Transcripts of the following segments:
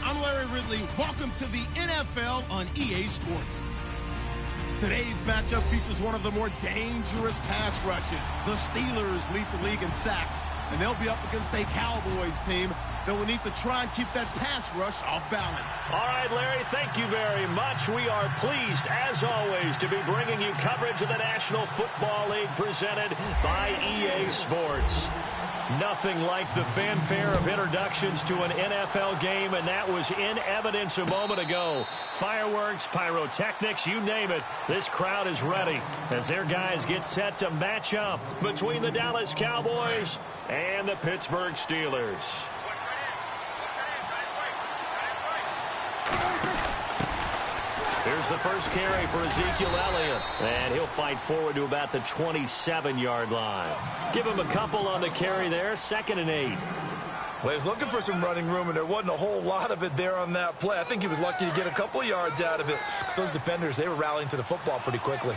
I'm Larry Ridley. Welcome to the NFL on EA Sports. Today's matchup features one of the more dangerous pass rushes. The Steelers lead the league in sacks, and they'll be up against a Cowboys team that will need to try and keep that pass rush off balance. All right, Larry, thank you very much. We are pleased, as always, to be bringing you coverage of the National Football League presented by EA Sports. Nothing like the fanfare of introductions to an NFL game, and that was in evidence a moment ago. Fireworks, pyrotechnics, you name it, this crowd is ready as their guys get set to match up between the Dallas Cowboys and the Pittsburgh Steelers. Here's the first carry for Ezekiel Elliott, and he'll fight forward to about the 27-yard line. Give him a couple on the carry there, 2nd and 8. Well, he was looking for some running room, and there wasn't a whole lot of it there on that play. I think he was lucky to get a couple of yards out of it, because those defenders, they were rallying to the football pretty quickly.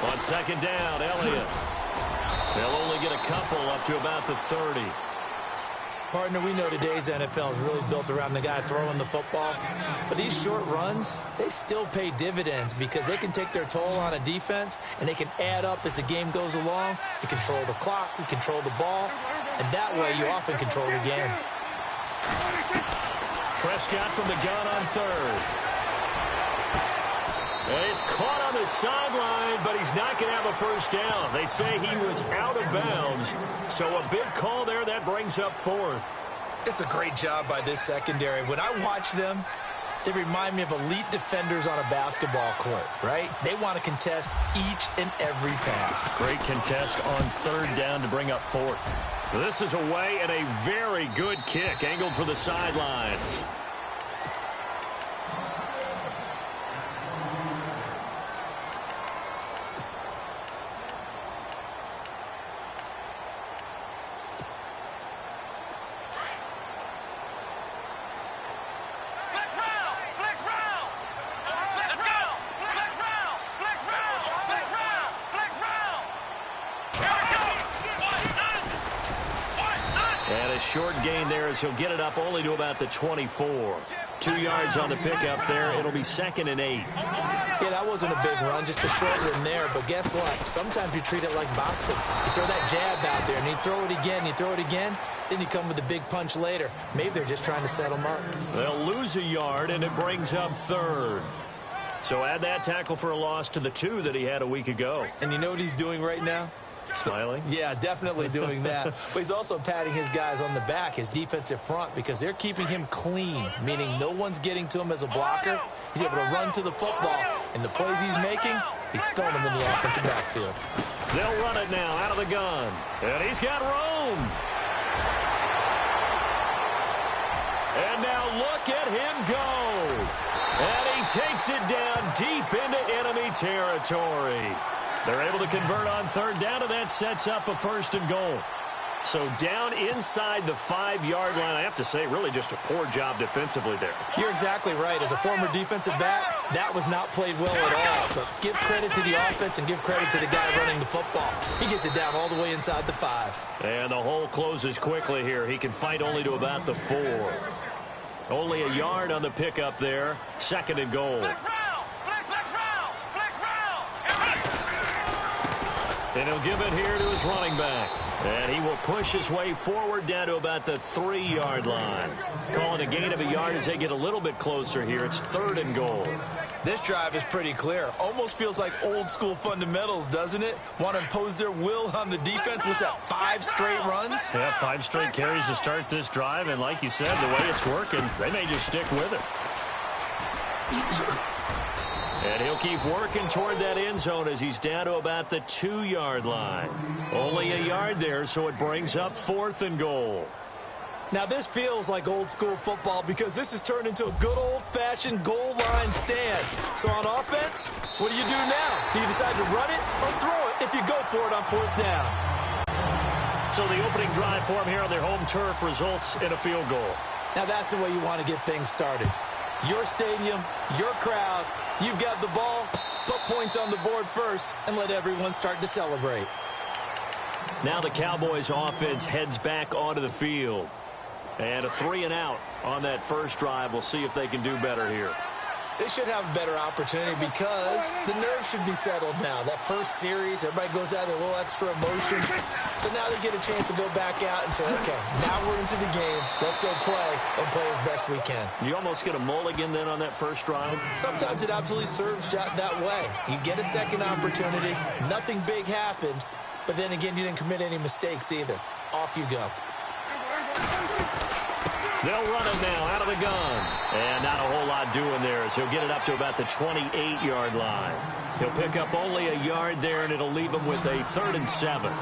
On 2nd down, Elliott. They'll only get a couple up to about the 30. Partner, we know today's NFL is really built around the guy throwing the football. But these short runs, they still pay dividends because they can take their toll on a defense, and they can add up as the game goes along. You control the clock, you control the ball, and that way you often control the game. Prescott from the gun on 3rd. And he's caught on the sideline, but he's not going to have a first down. They say he was out of bounds. So a big call there that brings up 4th. It's a great job by this secondary. When I watch them, they remind me of elite defenders on a basketball court, right? They want to contest each and every pass. Great contest on 3rd down to bring up 4th. This is away and a very good kick angled for the sidelines. Short gain there as he'll get it up only to about the 24. 2 yards on the pickup there. It'll be 2nd and 8. Yeah, that wasn't a big run, just a short one there. But guess what? Sometimes you treat it like boxing. You throw that jab out there, and you throw it again, you throw it again, then you come with a big punch later. Maybe they're just trying to settle him up. They'll lose a yard, and it brings up 3rd. So add that tackle for a loss to the 2 that he had a week ago. And you know what he's doing right now? Smiling? Yeah, definitely doing that. But he's also patting his guys on the back, his defensive front, because they're keeping him clean, meaning no one's getting to him as a blocker. He's able to run to the football. And the plays he's making, he's spilling them in the offensive backfield. They'll run it now out of the gun. And he's got room. And now look at him go. And he takes it down deep into enemy territory. They're able to convert on 3rd down, and that sets up a 1st and goal. So down inside the 5-yard line, I have to say, really just a poor job defensively there. You're exactly right. As a former defensive back, that was not played well at all. But give credit to the offense and give credit to the guy running the football. He gets it down all the way inside the 5. And the hole closes quickly here. He can fight only to about the 4. Only a yard on the pickup there. 2nd and goal. And he'll give it here to his running back. And he will push his way forward down to about the 3-yard line. Calling a gain of a yard as they get a little bit closer here. It's 3rd and goal. This drive is pretty clear. Almost feels like old school fundamentals, doesn't it? Want to impose their will on the defense. What's that, 5 straight runs? Yeah, 5 straight carries to start this drive. And like you said, the way it's working, they may just stick with it. And he'll keep working toward that end zone as he's down to about the 2-yard line. Only a yard there, so it brings up 4th and goal. Now, this feels like old school football because this has turned into a good old-fashioned goal line stand. So on offense, what do you do now? Do you decide to run it or throw it if you go for it on 4th down? So the opening drive for him here on their home turf results in a field goal. Now, that's the way you want to get things started. Your stadium, your crowd, you've got the ball, put points on the board first, and let everyone start to celebrate. Now the Cowboys offense heads back onto the field. And a 3-and-out on that first drive. We'll see if they can do better here. They should have a better opportunity because the nerves should be settled now. That first series, everybody goes out with a little extra emotion. So now they get a chance to go back out and say, okay, now we're into the game. Let's go play and play as best we can. You almost get a mulligan then on that first drive? Sometimes it absolutely serves that way. You get a second opportunity. Nothing big happened. But then again, you didn't commit any mistakes either. Off you go. They'll run it now out of the gun. And not a whole lot doing there as he'll get it up to about the 28-yard line. He'll pick up only a yard there, and it'll leave him with a 3rd and 7.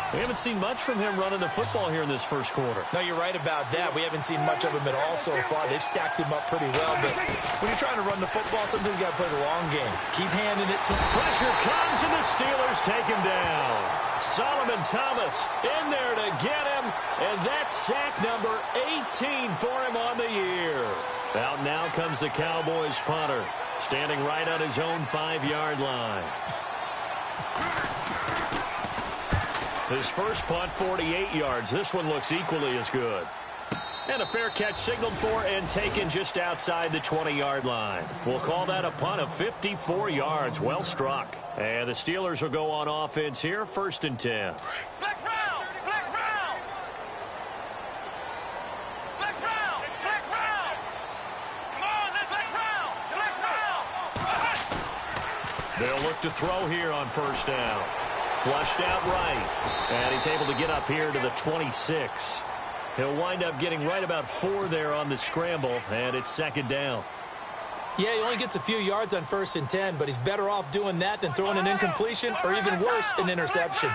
We haven't seen much from him running the football here in this first quarter. No, you're right about that. We haven't seen much of him at all so far. They've stacked him up pretty well. But when you're trying to run the football, sometimes you got to play the long game. Keep handing it to him. Pressure comes, and the Steelers take him down. Solomon Thomas in there to get him, and that's sack number 18 for him on the year. Out now comes the Cowboys punter, standing right on his own 5-yard line. His first punt, 48 yards. This one looks equally as good. And a fair catch signaled for and taken just outside the 20-yard line. We'll call that a punt of 54 yards. Well struck. And the Steelers will go on offense here, 1st and 10. Flex round! Flex round! Flex round! Flex round! Come on, let's flex round! Flex round! They'll look to throw here on 1st down. Flushed out right. And he's able to get up here to the 26. He'll wind up getting right about 4 there on the scramble, and it's 2nd down. Yeah, he only gets a few yards on 1st and 10, but he's better off doing that than throwing an incompletion or even worse, an interception.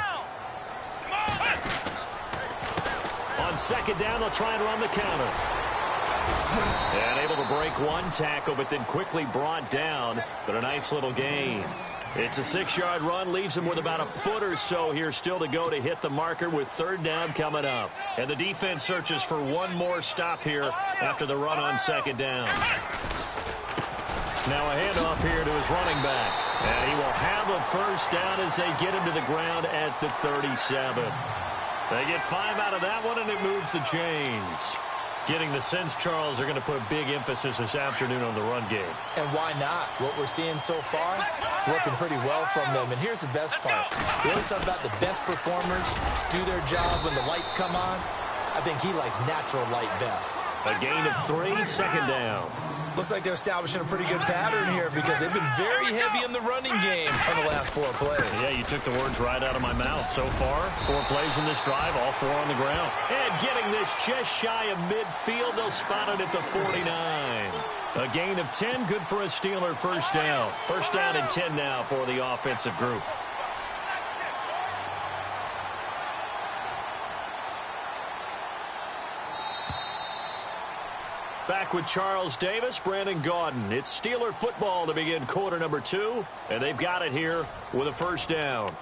On 2nd down, they'll try and run the counter. And able to break one tackle, but then quickly brought down, but a nice little gain. It's a 6-yard run, leaves him with about a foot or so here still to go to hit the marker with 3rd down coming up. And the defense searches for one more stop here after the run on 2nd down. Now a handoff here to his running back. And he will have a 1st down as they get him to the ground at the 37. They get 5 out of that one, and it moves the chains. Getting the sense, Charles, they're going to put a big emphasis this afternoon on the run game. And why not? What we're seeing so far, working pretty well from them. And here's the best part. We always talk about the best performers do their job when the lights come on. I think he likes natural light best. A gain of 3, 2nd down. Looks like they're establishing a pretty good pattern here because they've been very heavy in the running game on the last 4 plays. Yeah, you took the words right out of my mouth. So far, 4 plays in this drive, all 4 on the ground. And getting this just shy of midfield, they'll spot it at the 49. A gain of 10, good for a Steeler 1st down. 1st down and 10 now for the offensive group. Back with Charles Davis, Brandon Gaudin. It's Steeler football to begin quarter number 2, and they've got it here with a 1st down.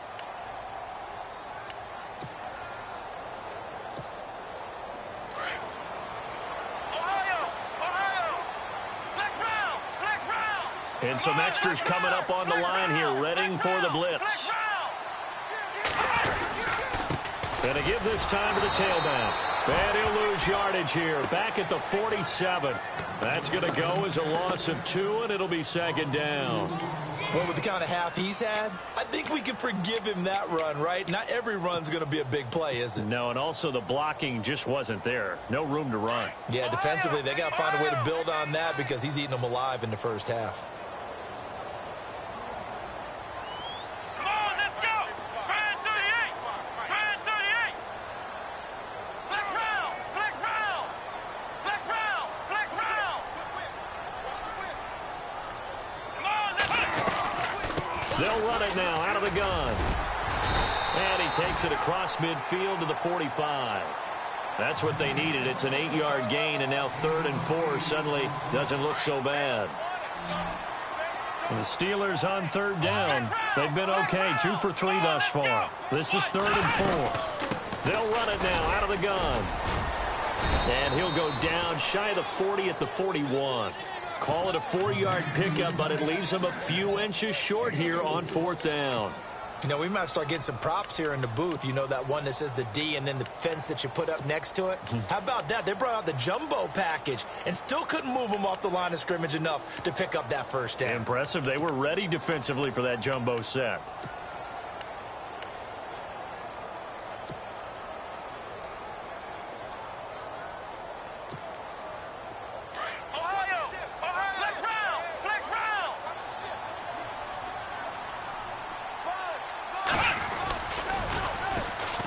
And some extras coming up on the line here, readying for the blitz. And a give this time to the tailback. And he'll lose yardage here, back at the 47. That's going to go as a loss of 2, and it'll be 2nd down. Well, with the kind of half he's had, I think we can forgive him that run, right? Not every run's going to be a big play, is it? No, and also the blocking just wasn't there. No room to run. Yeah, defensively, they got to find a way to build on that because he's eating them alive in the first half. They'll run it now out of the gun. And he takes it across midfield to the 45. That's what they needed. It's an 8-yard gain, and now 3rd and 4 suddenly doesn't look so bad. And the Steelers on 3rd down. They've been okay, 2 for 3 thus far. This is 3rd and 4. They'll run it now out of the gun. And he'll go down shy of the 40 at the 41. Call it a 4-yard pickup, but it leaves him a few inches short here on 4th down. You know, we might start getting some props here in the booth. You know, that one that says the D and then the fence that you put up next to it? How about that? They brought out the jumbo package and still couldn't move them off the line of scrimmage enough to pick up that first down. Impressive. They were ready defensively for that jumbo set.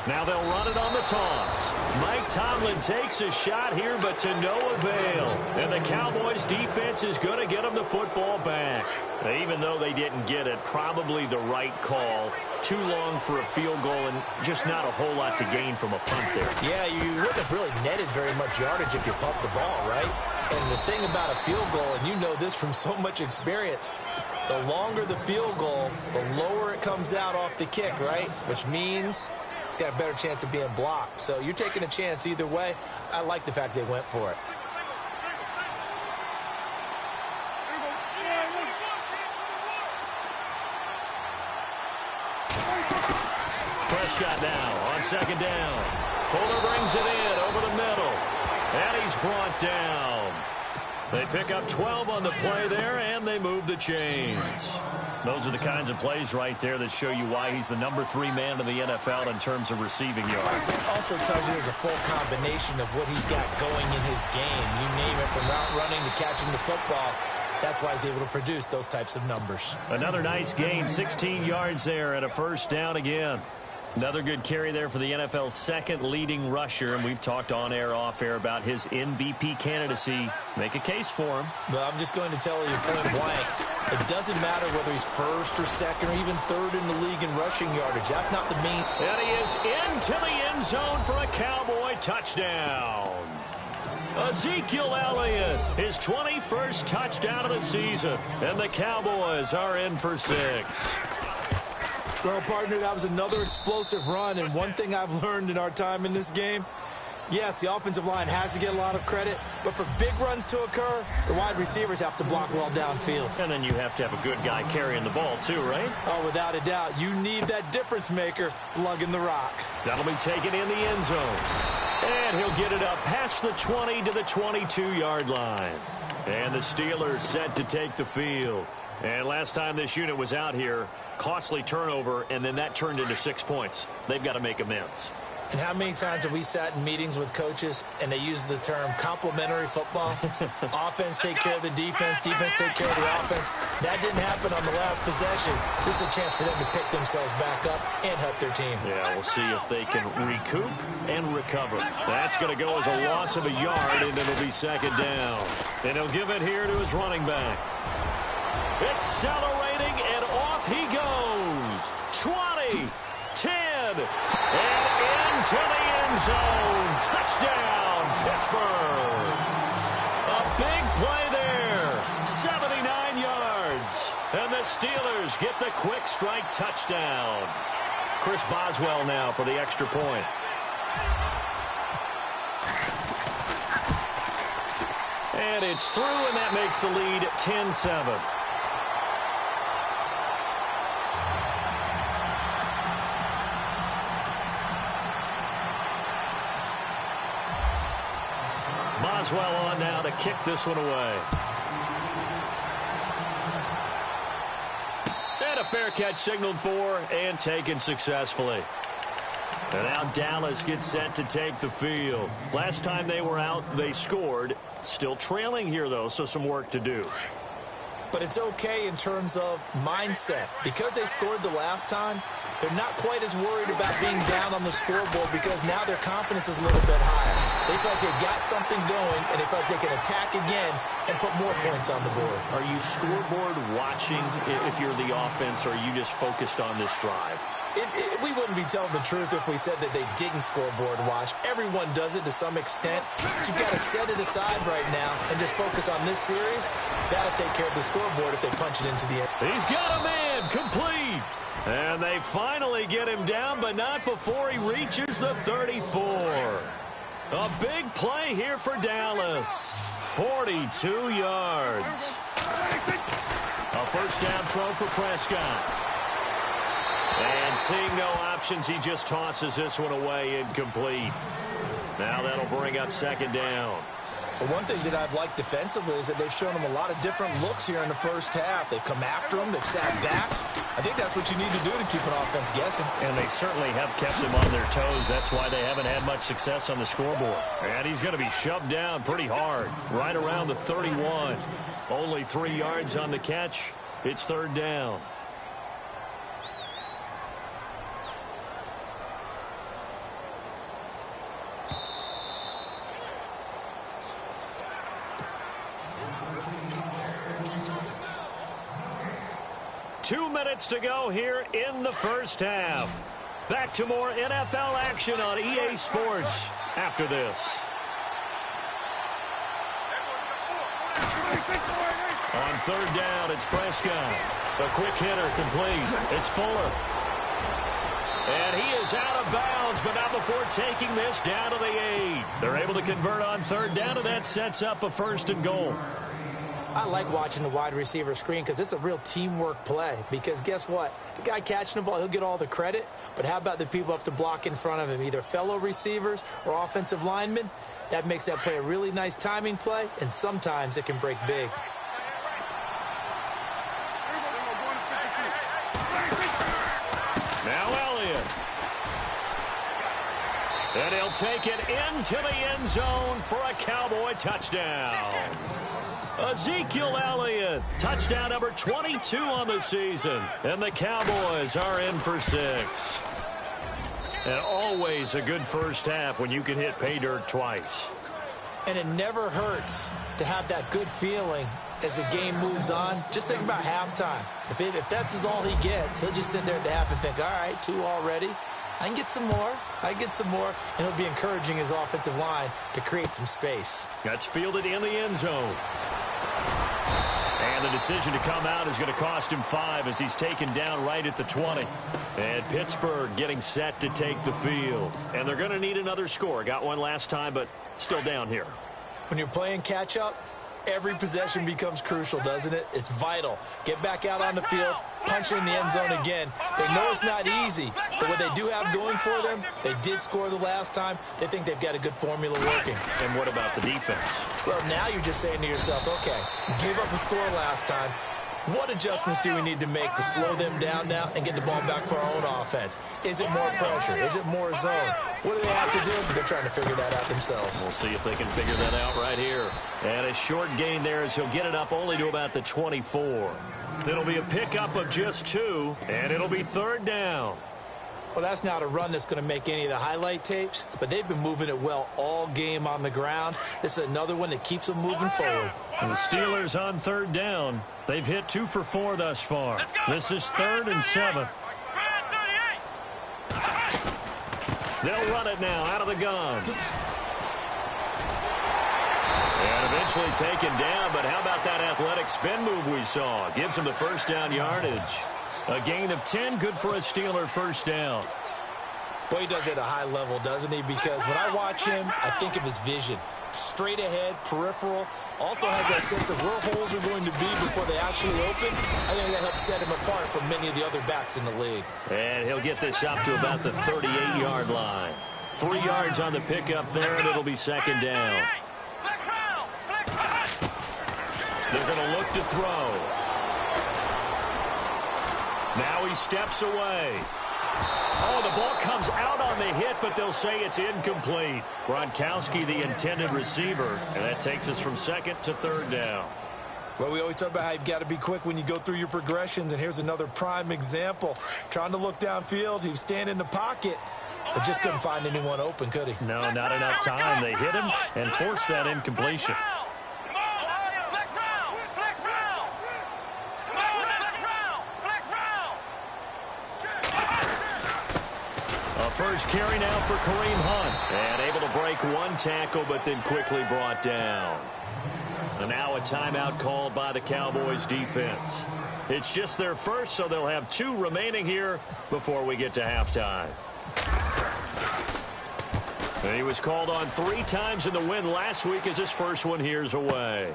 Now they'll run it on the toss. Mike Tomlin takes a shot here, but to no avail. And the Cowboys defense is going to get them the football back. Even though they didn't get it, probably the right call. Too long for a field goal and just not a whole lot to gain from a punt there. Yeah, you wouldn't have really netted very much yardage if you pumped the ball, right? And the thing about a field goal, and you know this from so much experience, the longer the field goal, the lower it comes out off the kick, right? Which means it's got a better chance of being blocked. So you're taking a chance either way. I like the fact they went for it. Prescott now on second down. Fuller brings it in over the middle. And he's brought down. They pick up 12 on the play there, and they move the chains. Those are the kinds of plays right there that show you why he's the #3 man in the NFL in terms of receiving yards. Also tells you there's a full combination of what he's got going in his game. You name it, from route running to catching the football. That's why he's able to produce those types of numbers. Another nice gain, 16 yards there, and a first down again. Another good carry there for the NFL's second leading rusher, and we've talked on air, off air about his MVP candidacy. Make a case for him. But I'm just going to tell you point blank, it doesn't matter whether he's first or second or even third in the league in rushing yardage. That's not the main. And he is into the end zone for a Cowboy touchdown. Ezekiel Elliott, his 21st touchdown of the season, and the Cowboys are in for 6. Well, partner, that was another explosive run, and one thing I've learned in our time in this game, yes, the offensive line has to get a lot of credit, but for big runs to occur, the wide receivers have to block well downfield. And then you have to have a good guy carrying the ball too, right? Oh, without a doubt. You need that difference maker lugging the rock. That'll be taken in the end zone. And he'll get it up past the 20 to the 22-yard line. And the Steelers set to take the field. And last time this unit was out here, costly turnover, and then that turned into 6 points. They've got to make amends. And how many times have we sat in meetings with coaches and they use the term complementary football? Offense take care of the defense, defense take care of the offense. That didn't happen on the last possession. This is a chance for them to pick themselves back up and help their team. Yeah, we'll see if they can recoup and recover. That's going to go as a loss of a yard, and it'll be second down. And he'll give it here to his running back. Accelerating, and off he goes. 20, 10, and into the end zone. Touchdown, Pittsburgh. A big play there. 79 yards. And the Steelers get the quick strike touchdown. Chris Boswell now for the extra point. And it's through, and that makes the lead 10-7. Boswell on now to kick this one away. And a fair catch signaled for and taken successfully. And now Dallas gets set to take the field. Last time they were out, they scored. Still trailing here, though, so some work to do. But it's okay in terms of mindset. Because they scored the last time, they're not quite as worried about being down on the scoreboard because now their confidence is a little bit higher. They feel like they got something going, and they feel like they can attack again and put more points on the board. Are you scoreboard watching if you're the offense, or are you just focused on this drive? We wouldn't be telling the truth if we said that they didn't scoreboard watch. Everyone does it to some extent. But you've got to set it aside right now and just focus on this series. That'll take care of the scoreboard if they punch it into the end. He's got a man, complete. And they finally get him down, but not before he reaches the 34. A big play here for Dallas. 42 yards. A first down throw for Prescott. And seeing no options, he just tosses this one away, incomplete. Now that'll bring up second down. But one thing that I've liked defensively is that they've shown them a lot of different looks here in the first half. They've come after them. They've sat back. I think that's what you need to do to keep an offense guessing. And they certainly have kept them on their toes. That's why they haven't had much success on the scoreboard. And he's going to be shoved down pretty hard, right around the 31. Only 3 yards on the catch. It's third down. Two minutes to go here in the first half. Back to more NFL action on EA Sports after this. On third down, it's Prescott. A quick hitter complete. It's Fuller. And he is out of bounds, but not before taking this down to the 8. They're able to convert on third down, and that sets up a first and goal. I like watching the wide receiver screen because it's a real teamwork play. Because guess what? The guy catching the ball, he'll get all the credit. But how about the people up to block in front of him, either fellow receivers or offensive linemen? That makes that play a really nice timing play, and sometimes it can break big. Now Elliott. And he'll take it into the end zone for a Cowboy touchdown. Ezekiel Elliott, touchdown number 22 on the season. And the Cowboys are in for 6. And always a good first half when you can hit pay dirt twice. And it never hurts to have that good feeling as the game moves on. Just think about halftime. If that's all he gets, he'll just sit there at the half and think, all right, 2 already. I can get some more. I can get some more. And he'll be encouraging his offensive line to create some space. That's fielded in the end zone. And the decision to come out is going to cost him 5 as he's taken down right at the 20. And Pittsburgh getting set to take the field. And they're going to need another score. Got one last time, but still down here. When you're playing catch-up, every possession becomes crucial, doesn't it? It's vital. Get back out on the field, punch in the end zone again. They know it's not easy, but what they do have going for them, they did score the last time. They think they've got a good formula working. And what about the defense? Well, now you're just saying to yourself, okay, gave up a score last time. What adjustments do we need to make to slow them down now and get the ball back for our own offense? Is it more pressure? Is it more zone? What do they have to do? They're trying to figure that out themselves. We'll see if they can figure that out right here. And a short gain there as he'll get it up only to about the 24. It'll be a pickup of just 2, and it'll be third down. Well, that's not a run that's going to make any of the highlight tapes, but they've been moving it well all game on the ground. This is another one that keeps them moving forward. And the Steelers on third down. They've hit 2 for 4 thus far. This is 3rd and 7. They'll run it now out of the gun. And eventually taken down, but how about that athletic spin move we saw? Gives him the first down yardage. A gain of 10, good for a Steeler first down. Boy, he does it at a high level, doesn't he? Because when I watch him, I think of his vision. Straight ahead, peripheral. Also has that sense of where holes are going to be before they actually open. I think that helps set him apart from many of the other backs in the league. And he'll get this up to about the 38-yard line. 3 yards on the pickup there, and it'll be second down. They're going to look to throw. Now he steps away. Oh, the ball comes out on the hit, but they'll say it's incomplete. Gronkowski, the intended receiver, and that takes us from second to third down. Well, we always talk about how you've got to be quick when you go through your progressions, and here's another prime example. Trying to look downfield, he was standing in the pocket, but just couldn't find anyone open, could he? No, not enough time. They hit him and forced that incompletion. First carry now for Kareem Hunt. And able to break 1 tackle, but then quickly brought down. And now a timeout called by the Cowboys defense. It's just their first, so they'll have 2 remaining here before we get to halftime. And he was called on 3 times in the win last week as his first one here's away.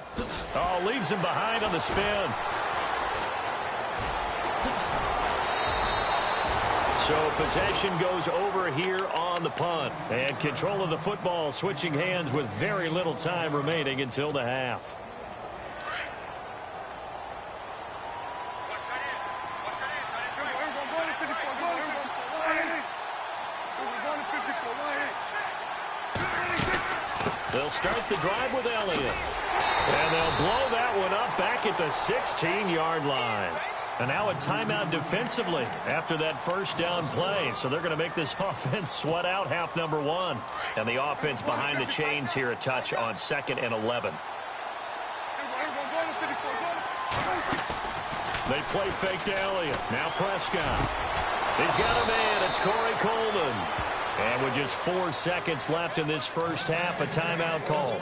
Oh, leaves him behind on the spin. So possession goes over here on the punt. And control of the football switching hands with very little time remaining until the half. They'll start the drive with Elliott. And they'll blow that one up back at the 16-yard line. And now a timeout defensively after that first down play. So they're going to make this offense sweat out half number one. And the offense behind the chains here a touch on 2nd and 11. They play fake to Elliott. Now Prescott. He's got a man. It's Corey Coleman. And with just 4 seconds left in this first half, a timeout call.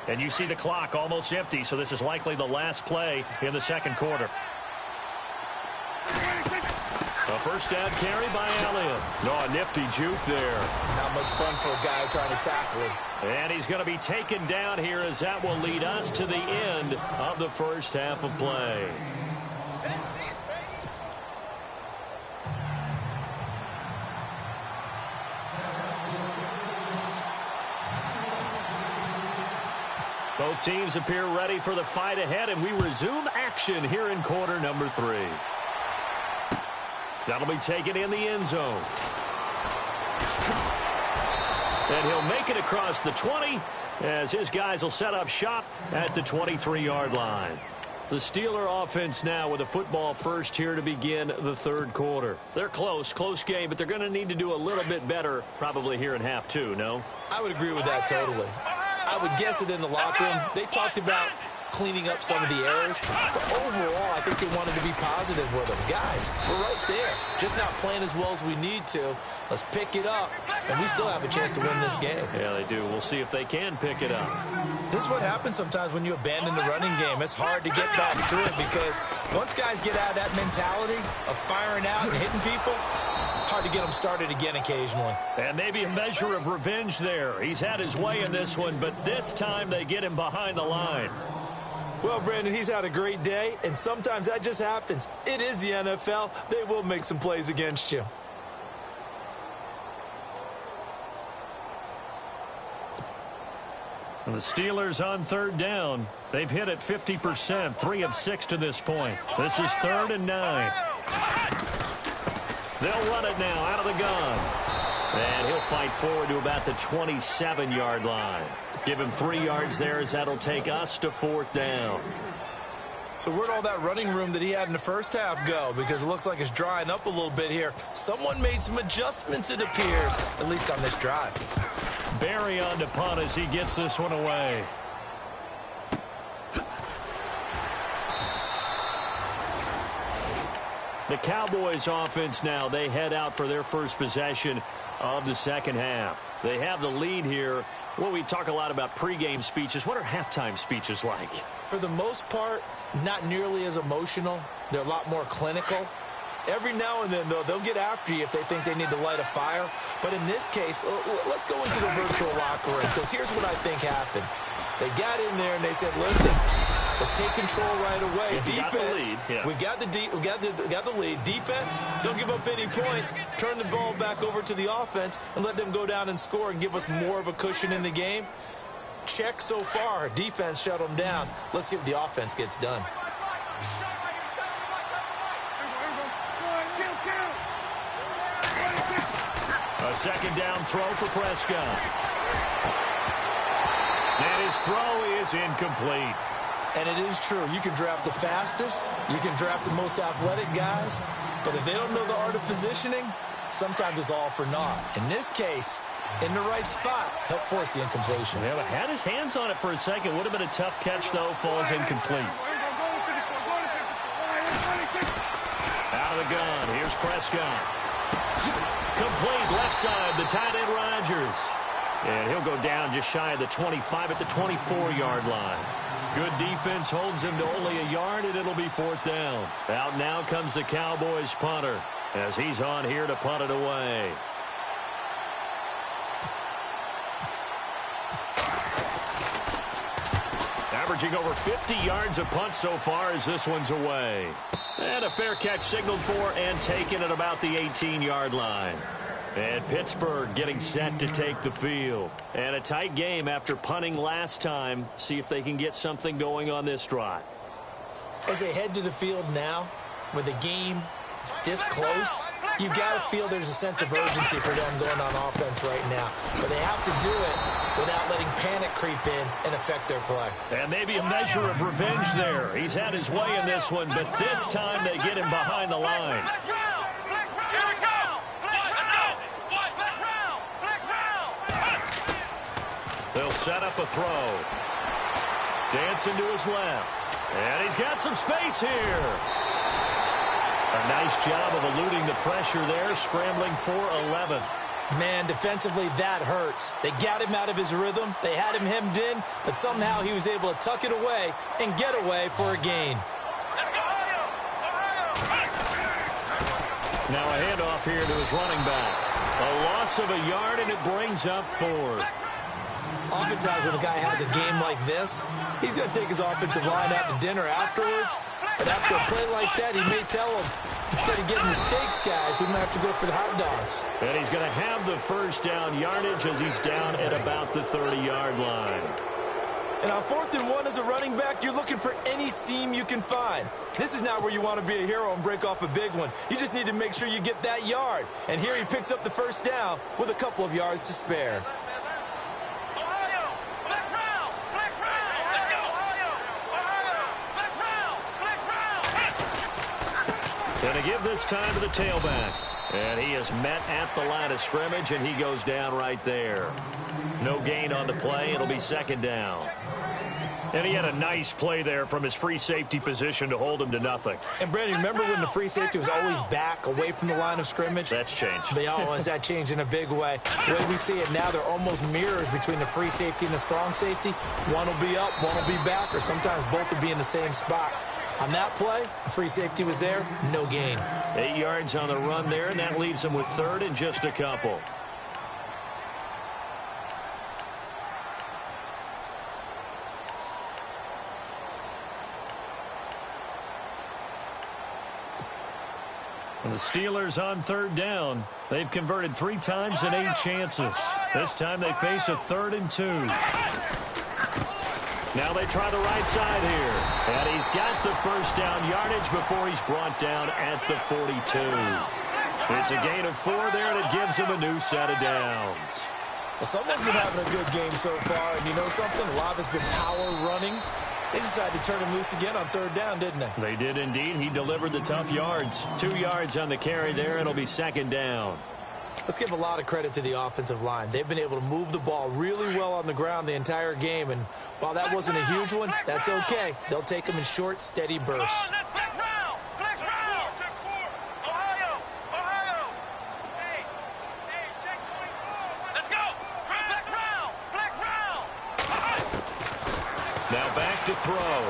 And you see the clock almost empty, so this is likely the last play in the second quarter. A first down carry by Elliott. Oh, a nifty juke there. Not much fun for a guy trying to tackle him. And he's going to be taken down here as that will lead us to the end of the first half of play. Both teams appear ready for the fight ahead, and we resume action here in quarter number 3. That'll be taken in the end zone. And he'll make it across the 20 as his guys will set up shop at the 23-yard line. The Steeler offense now with a football first here to begin the third quarter. They're close game, but they're going to need to do a little bit better probably here in half 2, no? I would agree with that totally. I would guess it in the locker room. They talked about cleaning up some of the errors. But overall, I think they wanted to be positive with them. Guys, we're right there. Just not playing as well as we need to. Let's pick it up. And we still have a chance to win this game. Yeah, they do. We'll see if they can pick it up. This is what happens sometimes when you abandon the running game. It's hard to get back to it because once guys get out of that mentality of firing out and hitting people, hard to get them started again occasionally. And maybe a measure of revenge there. He's had his way in this one, but this time they get him behind the line. Well, Brandon, he's had a great day, and sometimes that just happens. It is the NFL. They will make some plays against you. And the Steelers on third down. They've hit it 50%, 3 of 6 to this point. This is 3rd and 9. They'll run it now out of the gun. And he'll fight forward to about the 27-yard line. Give him 3 yards there as that'll take us to 4th down. So where'd all that running room that he had in the first half go? Because it looks like it's drying up a little bit here. Someone made some adjustments, it appears, at least on this drive. Barry on to punt as he gets this one away. The Cowboys offense now, they head out for their first possession of the second half. They have the lead here. Well, we talk a lot about pregame speeches. What are halftime speeches like? For the most part, not nearly as emotional. They're a lot more clinical. Every now and then, though, they'll get after you if they think they need to light a fire. But in this case, let's go into the virtual locker room, because here's what I think happened. They got in there and they said, listen, let's take control right away. Defense, we got the lead. Defense, don't give up any points. Turn the ball back over to the offense and let them go down and score and give us more of a cushion in the game. Check so far. Defense shut them down. Let's see what the offense gets done. A second down throw for Prescott. And his throw is incomplete. And it is true. You can draft the fastest. You can draft the most athletic guys. But if they don't know the art of positioning, sometimes it's all for naught. In this case, in the right spot, help force the incompletion. Yeah, but had his hands on it for a second. Would have been a tough catch, though. Falls incomplete. Out of the gun. Here's Prescott. Complete left side, the tight end Rodgers. And he'll go down just shy of the 25 at the 24-yard line. Good defense holds him to only a yard, and it'll be 4th down. Out now comes the Cowboys punter as he's on here to punt it away. averaging over 50 yards a punt so far as this one's away. And a fair catch signaled for and taken at about the 18-yard line. And Pittsburgh getting set to take the field. And a tight game after punting last time. See if they can get something going on this drive. As they head to the field now, with the game this close, you've got to feel there's a sense of urgency for them going on offense right now. But they have to do it without letting panic creep in and affect their play. And maybe a measure of revenge there. He's had his way in this one, but this time they get him behind the line. They'll set up a throw. Dancing to his left. And he's got some space here. A nice job of eluding the pressure there, scrambling for 11. Man, defensively, that hurts. They got him out of his rhythm. They had him hemmed in, but somehow he was able to tuck it away and get away for a gain. Now a handoff here to his running back. A loss of a yard, and it brings up fourth. Oftentimes when a guy has a game like this, he's going to take his offensive line out to dinner afterwards. But after a play like that, he may tell them, instead of getting the steaks, guys, we might have to go for the hot dogs. And he's going to have the first down yardage as he's down at about the 30-yard line. And on 4th and 1 as a running back, you're looking for any seam you can find. This is not where you want to be a hero and break off a big one. You just need to make sure you get that yard. And here he picks up the first down with a couple of yards to spare. Going to give this time to the tailback. And he is met at the line of scrimmage, and he goes down right there. No gain on the play. It'll be second down. And he had a nice play there from his free safety position to hold him to nothing. And, Brandon, remember when the free safety was always back away from the line of scrimmage? That's changed. They always that changed in a big way. The way we see it now, they're almost mirrors between the free safety and the strong safety. One will be up, one will be back, or sometimes both will be in the same spot. On that play, the free safety was there, no gain. 8 yards on the run there, and that leaves him with third and just a couple. And the Steelers on third down. They've converted 3 times in 8 chances. This time they face a 3rd and 2. Now they try the right side here. And he's got the first down yardage before he's brought down at the 42. It's a gain of 4 there, and it gives him a new set of downs. Well, someone's been having a good game so far, and you know something? A lot of it's been power running. They decided to turn him loose again on 3rd down, didn't they? They did indeed. He delivered the tough yards. 2 yards on the carry there. It'll be second down. Let's give a lot of credit to the offensive line. They've been able to move the ball really well on the ground the entire game, and while that wasn't a huge one, that's okay. They'll take them in short, steady bursts. Now back to throw.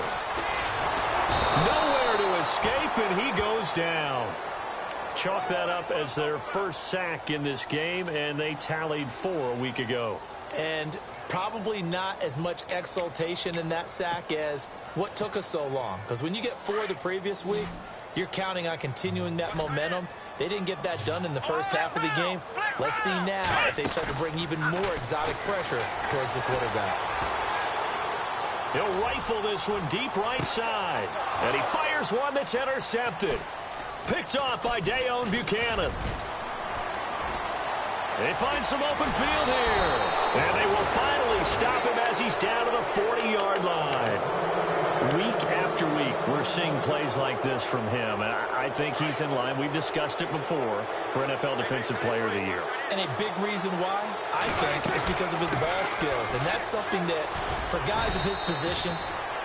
Nowhere to escape, and he goes down. Chalk that up as their first sack in this game, and they tallied 4 a week ago. And probably not as much exultation in that sack as what took us so long. Because when you get 4 the previous week, you're counting on continuing that momentum. They didn't get that done in the first half of the game. Let's see now if they start to bring even more exotic pressure towards the quarterback. He'll rifle this one deep right side. And he fires one that's intercepted. Picked off by Dayon Buchanan. They find some open field here. And they will finally stop him as he's down to the 40-yard line. Week after week, we're seeing plays like this from him. And I think he's in line. We've discussed it before for NFL Defensive Player of the Year. And a big reason why, I think, is because of his ball skills. And that's something that, for guys of his position,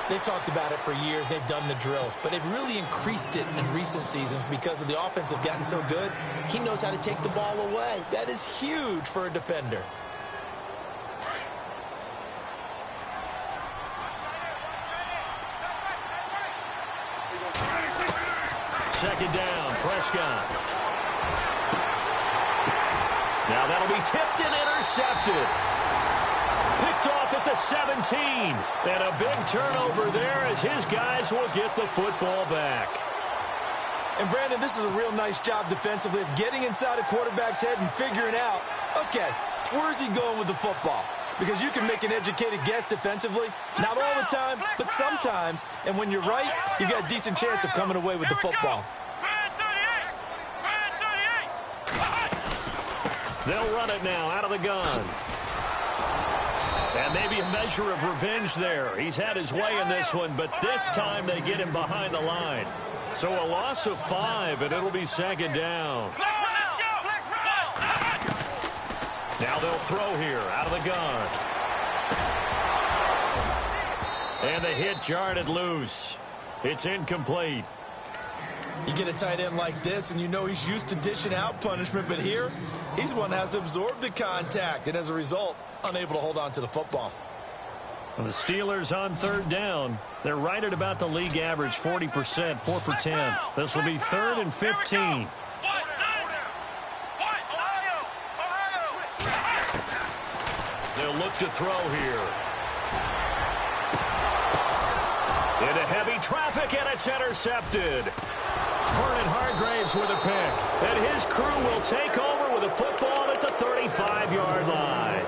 they've talked about it for years. They've done the drills. But they've really increased it in recent seasons because of the offense have gotten so good. He knows how to take the ball away. That is huge for a defender. Second down, Prescott. Now that'll be tipped and intercepted. Picked off at the the 17. And a big turnover there as his guys will get the football back. And, Brandon, this is a real nice job defensively of getting inside a quarterback's head and figuring out, okay, where's he going with the football? Because you can make an educated guess defensively. Not all the time, but sometimes. And when you're right, you've got a decent chance of coming away with the football. They'll run it now out of the gun. And maybe a measure of revenge there. He's had his way in this one, but this time they get him behind the line. So a loss of 5, and it'll be second down. Now they'll throw here out of the gun. And the hit jarred it loose. It's incomplete. You get a tight end like this, and you know he's used to dishing out punishment, but here, he's the one that has to absorb the contact, and as a result, unable to hold on to the football. And the Steelers on third down. They're right at about the league average, 40%, 4 for 10. This will be 3rd and 15. They'll look to throw here. Into heavy traffic, and it's intercepted. Vernon Hargraves with a pick. And his crew will take over with a football at the 35-yard line.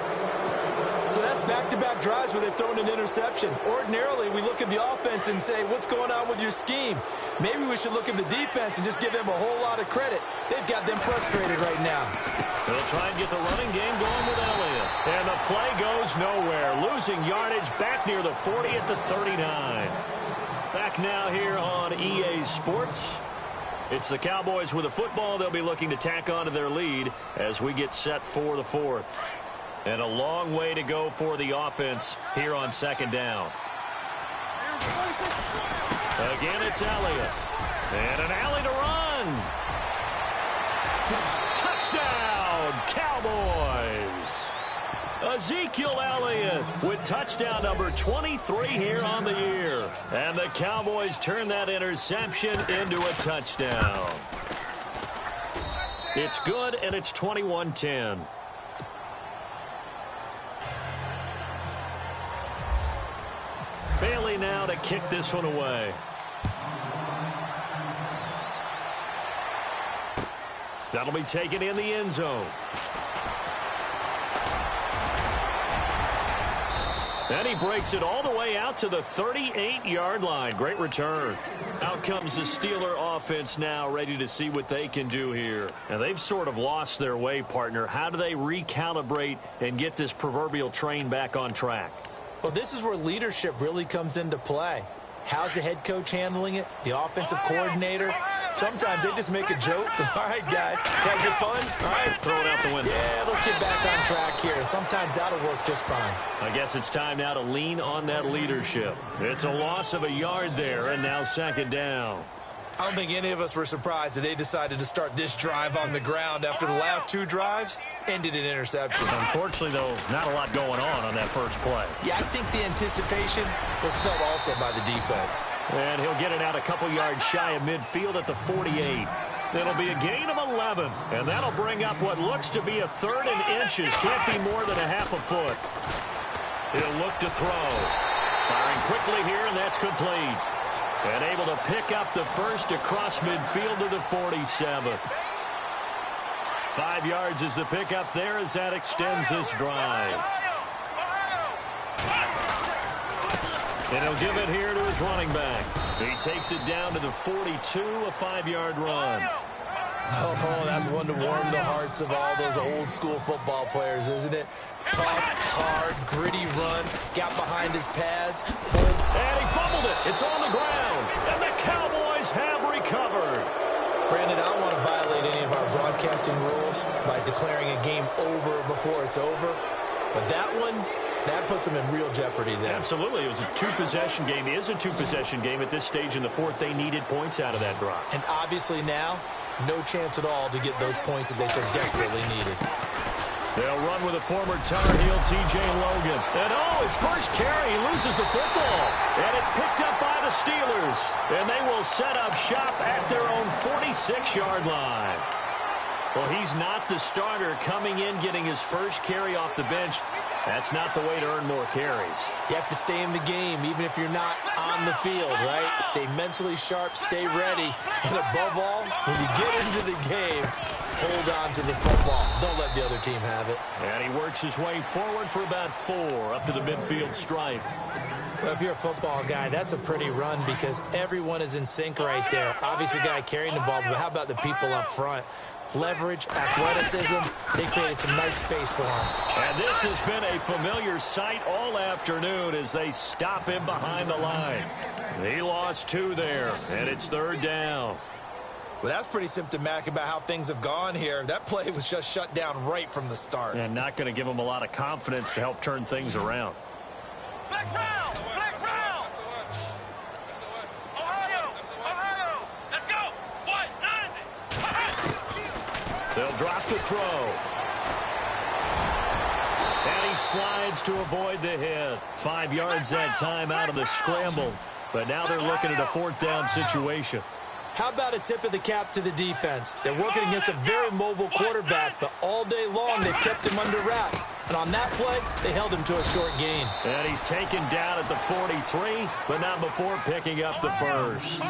So that's back-to-back drives where they've thrown an interception. Ordinarily, we look at the offense and say, what's going on with your scheme? Maybe we should look at the defense and just give them a whole lot of credit. They've got them frustrated right now. They'll try and get the running game going with Elliott. And the play goes nowhere. Losing yardage back near the 40 at the 39. Back now here on EA Sports. It's the Cowboys with a football. They'll be looking to tack on to their lead as we get set for the 4th. And a long way to go for the offense here on second down. Again, it's Elliott. And an alley to run. Touchdown, Cowboys. Ezekiel Elliott with touchdown number 23 here on the year. And the Cowboys turn that interception into a touchdown. It's good, and it's 21-10. Bailey now to kick this one away. That'll be taken in the end zone. And he breaks it all the way out to the 38-yard line. Great return. Out comes the Steeler offense now, ready to see what they can do here. And they've sort of lost their way, partner. How do they recalibrate and get this proverbial train back on track? Well, this is where leadership really comes into play. How's the head coach handling it? The offensive coordinator? Sometimes they just make a joke. All right, guys, have good fun? All right, throw it out the window. Yeah, let's get back on track here. And sometimes that'll work just fine. I guess it's time now to lean on that leadership. It's a loss of a yard there, and now second down. I don't think any of us were surprised that they decided to start this drive on the ground after the last 2 drives ended in interceptions. Unfortunately, though, not a lot going on that first play. Yeah, I think the anticipation was felt also by the defense. And he'll get it out a couple yards shy of midfield at the 48. It'll be a gain of 11, and that'll bring up what looks to be a 3rd and inches. Can't be more than a half a foot. He'll look to throw. Firing quickly here, and that's complete. And able to pick up the first across midfield to the 47th. 5 yards is the pickup there as that extends this drive. And he'll give it here to his running back. He takes it down to the 42, a 5-yard run. Oh, that's one to warm the hearts of all those old school football players, isn't it? Tough, hard, gritty run. Got behind his pads. Boom. And he fumbled it. It's on the ground. And the Cowboys have recovered. Brandon, I don't want to violate any of our broadcasting rules by declaring a game over before it's over. But that one, that puts them in real jeopardy there. Absolutely. It was a 2-possession game. It is a 2-possession game at this stage in the 4th. They needed points out of that drive. And obviously now, no chance at all to get those points that they so desperately needed. They'll run with a former Tar Heel, T.J. Logan. And his first carry, he loses the football. And it's picked up by the Steelers. And they will set up shop at their own 46-yard line. Well, he's not the starter coming in, getting his first carry off the bench. That's not the way to earn more carries. You have to stay in the game, even if you're not on the field, right? Stay mentally sharp, stay ready. And above all, when you get into the game, hold on to the football. Don't let the other team have it. And he works his way forward for about 4 up to the midfield stripe. Well, if you're a football guy, that's a pretty run because everyone is in sync right there. Obviously, the guy carrying the ball, but how about the people up front? Leverage, athleticism, they created some nice space for him. And this has been a familiar sight all afternoon as they stop him behind the line. He lost 2 there, and it's 3rd down. Well, that's pretty symptomatic about how things have gone here. That play was just shut down right from the start. And not going to give him a lot of confidence to help turn things around. Black round! Black round! Ohio! Ohio! Let's go! 190! They'll drop the throw. And he slides to avoid the hit. 5 yards that time out of the scramble. But now they're looking at a 4th down situation. How about a tip of the cap to the defense? They're working against a very mobile quarterback, but all day long they've kept him under wraps. And on that play, they held him to a short gain. And he's taken down at the 43, but not before picking up the first.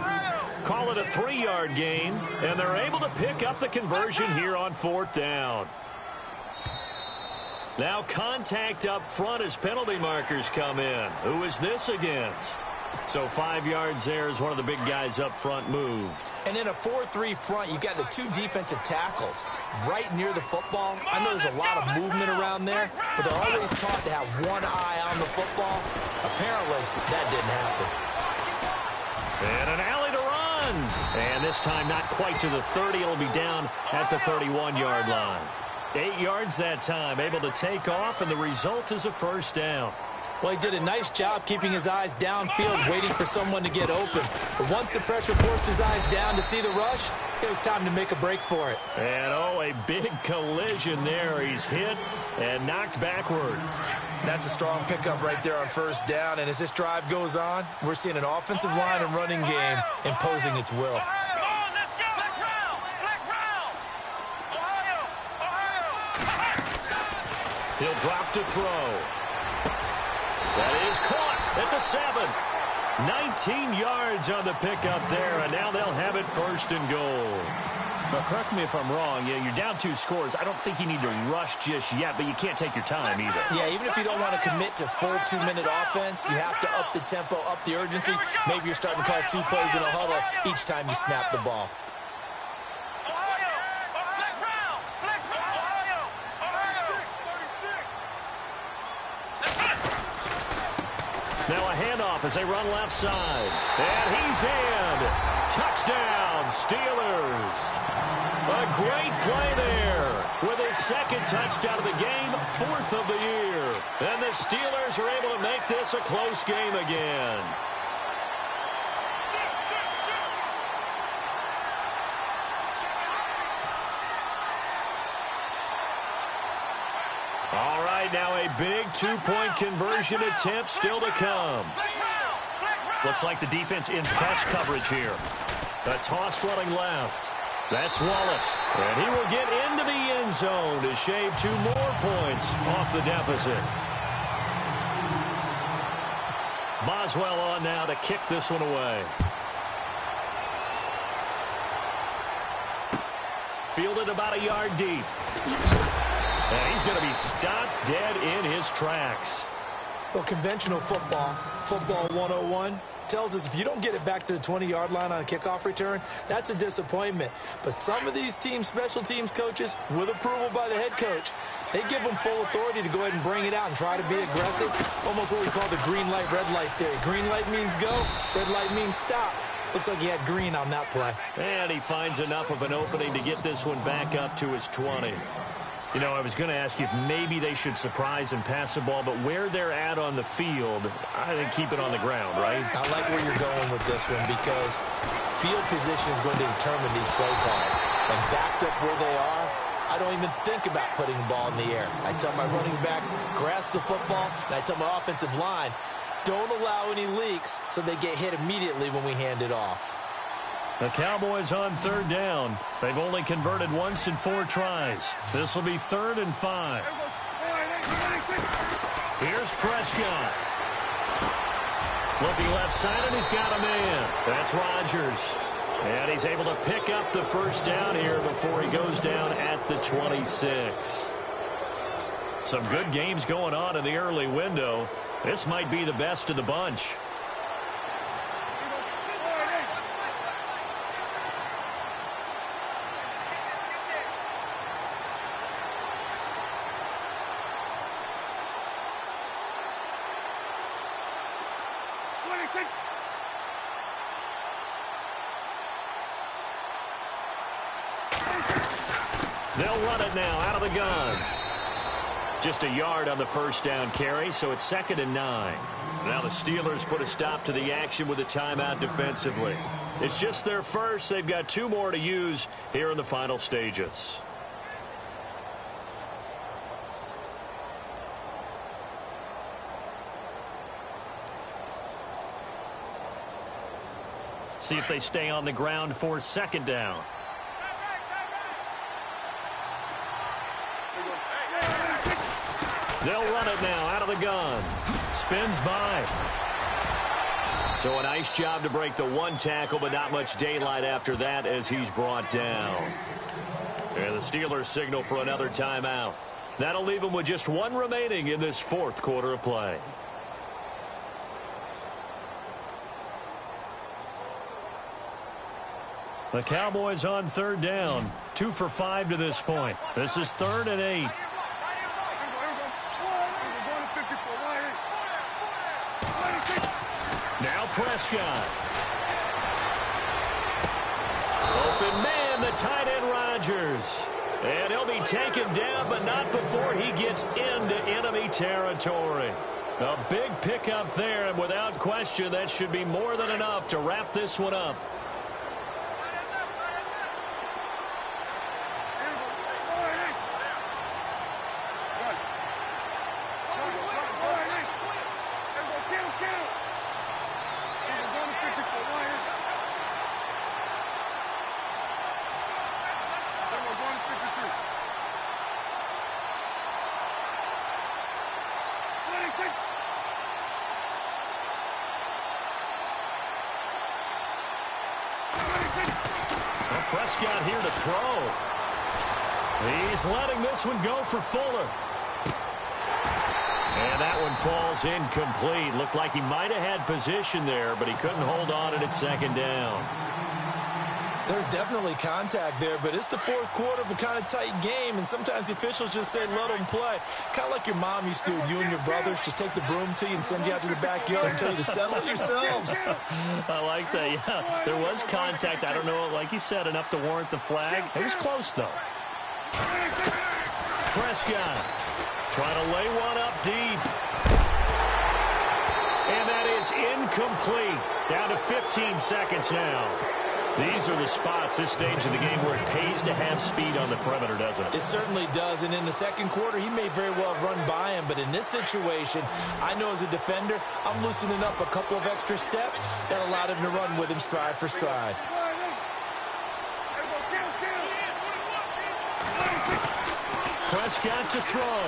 Call it a 3-yard gain, and they're able to pick up the conversion here on 4th down. Now contact up front as penalty markers come in. Who is this against? So 5 yards there as one of the big guys up front moved. And in a 4-3 front, you got the 2 defensive tackles right near the football. I know there's a lot of movement around there, but they're always taught to have one eye on the football. Apparently, that didn't happen. And an alley to run. And this time not quite to the 30. It'll be down at the 31-yard line. 8 yards that time, able to take off, and the result is a 1st down. Well, he did a nice job keeping his eyes downfield, waiting for someone to get open. But once the pressure forced his eyes down to see the rush, it was time to make a break for it. And, oh, a big collision there. He's hit and knocked backward. That's a strong pickup right there on 1st down. And as this drive goes on, we're seeing an offensive line and running game imposing its will. He'll drop to throw. That is caught at the 7. 19 yards on the pickup there, and now they'll have it 1st and goal. Now, correct me if I'm wrong. Yeah, you're down 2 scores. I don't think you need to rush just yet, but you can't take your time either. Yeah, even if you don't want to commit to full 2-minute offense, you have to up the tempo, up the urgency. Maybe you're starting to call 2 plays in a huddle each time you snap the ball. Now a handoff as they run left side. And he's in. Touchdown, Steelers. A great play there with his 2nd touchdown of the game, 4th of the year. And the Steelers are able to make this a close game again. All right, now a big 2-point conversion attempt still to come. Looks like the defense in press coverage here. A toss running left. That's Wallace. And he will get into the end zone to shave 2 more points off the deficit. Boswell on now to kick this one away. Fielded about a yard deep. And he's going to be stopped dead in his tracks. Well, conventional football, football 101, tells us if you don't get it back to the 20-yard line on a kickoff return, that's a disappointment. But some of these teams, special teams coaches, with approval by the head coach, they give them full authority to go ahead and bring it out and try to be aggressive. Almost what we call the green light, red light theory. Green light means go, red light means stop. Looks like he had green on that play. And he finds enough of an opening to get this one back up to his 20. You know, I was going to ask you if maybe they should surprise and pass the ball, but where they're at on the field, I think keep it on the ground, right? I like where you're going with this one because field position is going to determine these play calls. And backed up where they are, I don't even think about putting the ball in the air. I tell my running backs, grasp the football, and I tell my offensive line, don't allow any leaks so they get hit immediately when we hand it off. The Cowboys on 3rd down. They've only converted once in 4 tries. This will be 3rd and 5. Here's Prescott. Looking left side, and he's got a man. That's Rodgers. And he's able to pick up the first down here before he goes down at the 26. Some good games going on in the early window. This might be the best of the bunch. They'll run it now out of the gun. Just a yard on the first down carry, so it's 2nd and 9. Now the Steelers put a stop to the action with a timeout defensively. It's just their first. They've got 2 more to use here in the final stages. See if they stay on the ground for 2nd down. They'll run it now out of the gun. Spins by. So a nice job to break the 1 tackle, but not much daylight after that as he's brought down. And the Steelers signal for another timeout. That'll leave them with just 1 remaining in this 4th quarter of play. The Cowboys on 3rd down. 2 for 5 to this point. This is 3rd and 8. Now Prescott. Open man, the tight end Rodgers. And he'll be taken down, but not before he gets into enemy territory. A big pickup there, and without question, that should be more than enough to wrap this one up. Prescott here to throw. He's letting this one go for Fuller. And that one falls incomplete. Looked like he might have had position there, but he couldn't hold on and it's 2nd down. There's definitely contact there, but it's the 4th quarter of a kind of tight game, and sometimes the officials just say let them play. Kind of like your mom used to with you and your brothers. Just take the broom to you and send you out to the backyard and tell you to settle it yourselves. I like that, yeah. There was contact. I don't know, like you said, enough to warrant the flag. It was close, though. Prescott trying to lay one up deep. And that is incomplete. Down to 15 seconds now. These are the spots, this stage of the game, where it pays to have speed on the perimeter, doesn't it? It certainly does, and in the 2nd quarter, he may very well have run by him, but in this situation, I know as a defender, I'm loosening up a couple of extra steps that allowed him to run with him stride for stride. Prescott to throw.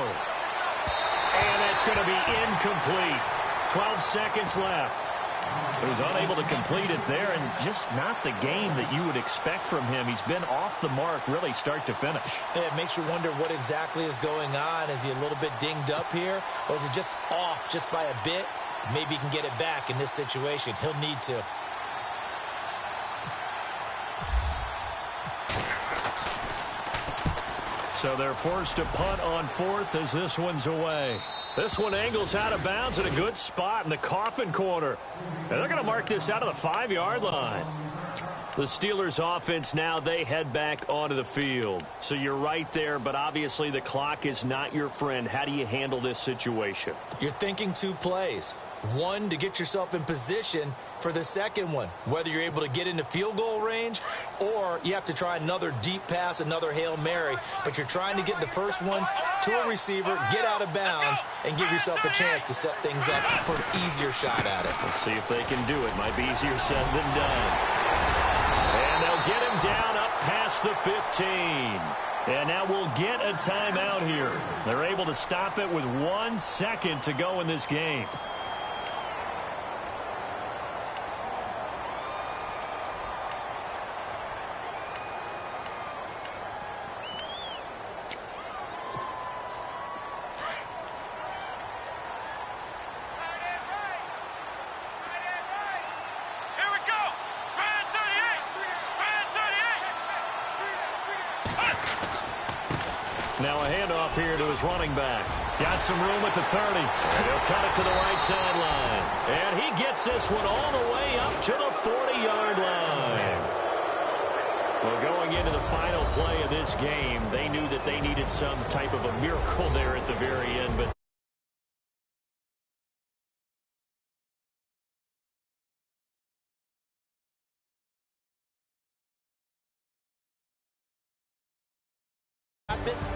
And it's going to be incomplete. 12 seconds left. He was unable to complete it there, and just not the game that you would expect from him. He's been off the mark really start to finish. Yeah, it makes you wonder what exactly is going on. Is he a little bit dinged up here, or is it just off just by a bit? Maybe he can get it back in this situation. He'll need to. So they're forced to punt on 4th as this one's away. This one angles out of bounds at a good spot in the coffin corner. And they're going to mark this out of the 5-yard line. The Steelers offense now, they head back onto the field. So you're right there, but obviously the clock is not your friend. How do you handle this situation? You're thinking 2 plays. One, to get yourself in position for the second one, whether you're able to get into field goal range or you have to try another deep pass, another Hail Mary, but you're trying to get the first one to a receiver, get out of bounds, and give yourself a chance to set things up for an easier shot at it. Let's see if they can do it. Might be easier said than done. across the 15. And now we'll get a timeout here. They're able to stop it with 1 second to go in this game. Now a handoff here to his running back. Got some room at the 30. He'll cut it to the right sideline. And he gets this one all the way up to the 40-yard line. Well, going into the final play of this game, they knew that they needed some type of a miracle there at the very end, but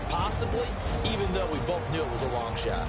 possibly, even though we both knew it was a long shot.